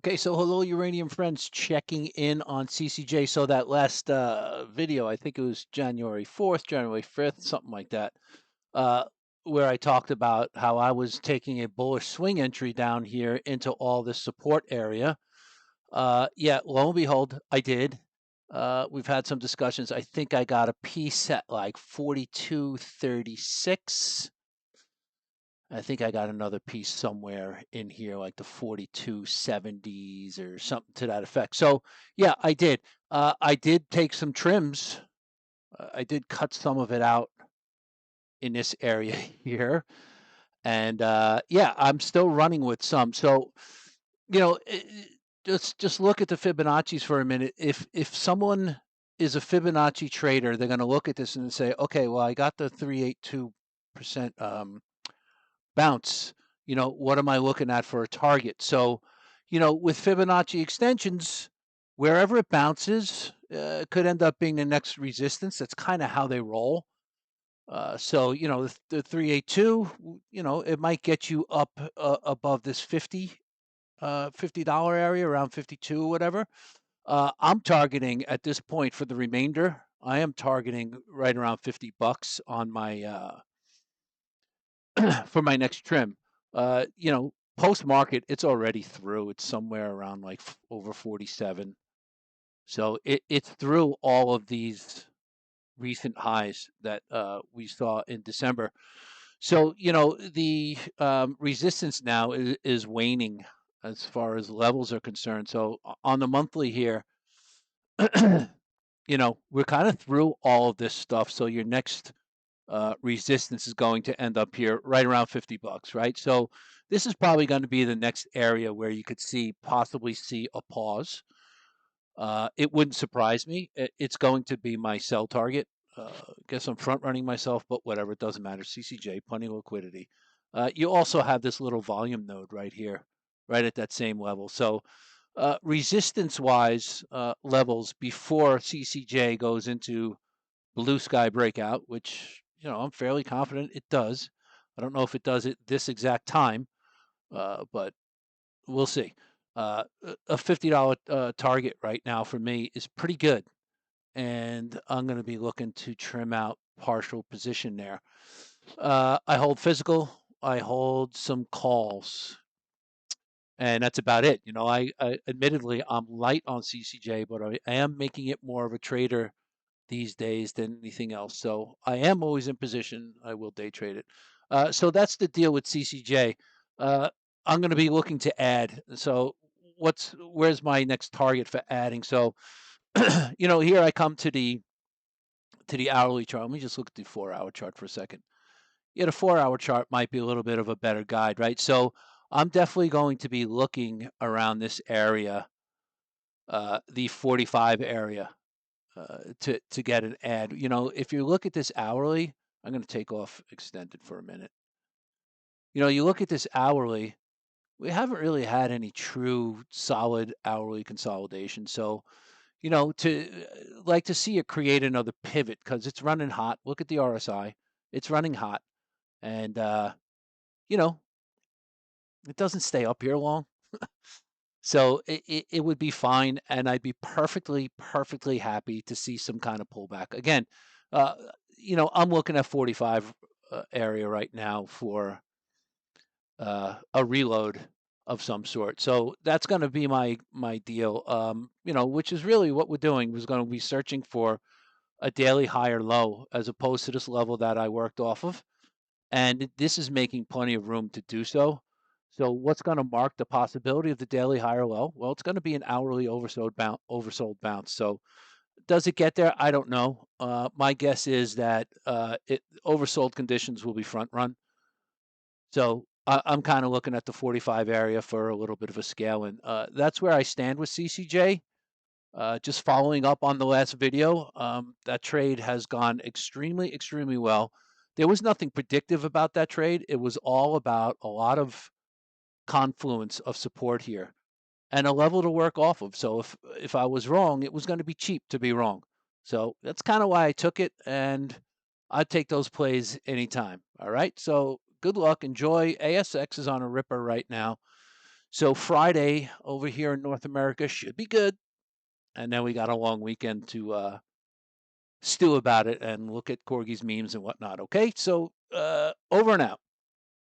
Okay, so hello, uranium friends, checking in on CCJ. So that last video, I think it was January 4th, January 5th, something like that, uh, where I talked about how I was taking a bullish swing entry down here into all this support area. Yeah, lo and behold, I did. We've had some discussions. I think I got a piece at like 42.36. I think I got another piece somewhere in here, like the 42.70s or something to that effect. So, yeah, I did. I did take some trims. I did cut some of it out in this area here. And yeah, I'm still running with some. So, you know, just look at the Fibonacci's for a minute. If someone is a Fibonacci trader, they're going to look at this and say, okay, well, I got the 382% bounce. What am I looking at for a target? So, with Fibonacci extensions, wherever it bounces, could end up being the next resistance. That's kind of how they roll. So, the 382, it might get you up above this $50 area, around 52 or whatever. I'm targeting at this point for the remainder. I am targeting right around $50 on my for my next trim. Post market, it's already through. It's somewhere around like over 47. So it's through all of these recent highs that we saw in December. So, the resistance now is waning as far as levels are concerned. So on the monthly here, we're kind of through all of this stuff. So your next resistance is going to end up here right around $50, right? So this is probably going to be the next area where you could possibly see a pause. It wouldn't surprise me. It's going to be my sell target. I guess I'm front running myself, but whatever, it doesn't matter. CCJ, plenty of liquidity. You also have this little volume node right here, right at that same level. So resistance wise, levels before CCJ goes into blue sky breakout, which I'm fairly confident it does. I don't know if it does it this exact time, but we'll see. A $50 target right now for me is pretty good, and I'm going to be looking to trim out partial position there. I hold physical. I hold some calls, and that's about it. I admittedly I'm light on CCJ, but I am making it more of a trader these days than anything else. So I am always in position. I will day trade it. So that's the deal with CCJ. I'm going to be looking to add. So where's my next target for adding? So here I come to the hourly chart. Let me just look at the 4-hour chart for a second. Yeah, the 4-hour chart might be a little bit of a better guide, right? So I'm definitely going to be looking around this area, the 45 area, to get an ad. If you look at this hourly, I'm going to take off extended for a minute. You look at this hourly, we haven't really had any true solid hourly consolidation. So, to see it create another pivot because it's running hot. Look at the RSI, it's running hot, and you know, it doesn't stay up here long. So it would be fine, and I'd be perfectly, perfectly happy to see some kind of pullback. Again, uh, I'm looking at 45 area right now for a reload of some sort. So that's going to be my deal. Which is really what we're doing. Was going to be searching for a daily high or low as opposed to this level that I worked off of, and this is making plenty of room to do so. So what's going to mark the possibility of the daily high or low? Well, it's going to be an hourly oversold bounce. So does it get there? I don't know. My guess is that oversold conditions will be front run. So I'm kind of looking at the 45 area for a little bit of a scale, and that's where I stand with CCJ. Just following up on the last video, that trade has gone extremely, extremely well. There was nothing predictive about that trade. It was all about a lot of confluence of support here and a level to work off of. So if I was wrong, it was going to be cheap to be wrong. So that's kind of why I took it, and I'd take those plays anytime. All right. So good luck. Enjoy. ASX is on a ripper right now. So Friday over here in North America should be good, and then we got a long weekend to stew about it and look at corgis memes and whatnot. Okay, so over and out.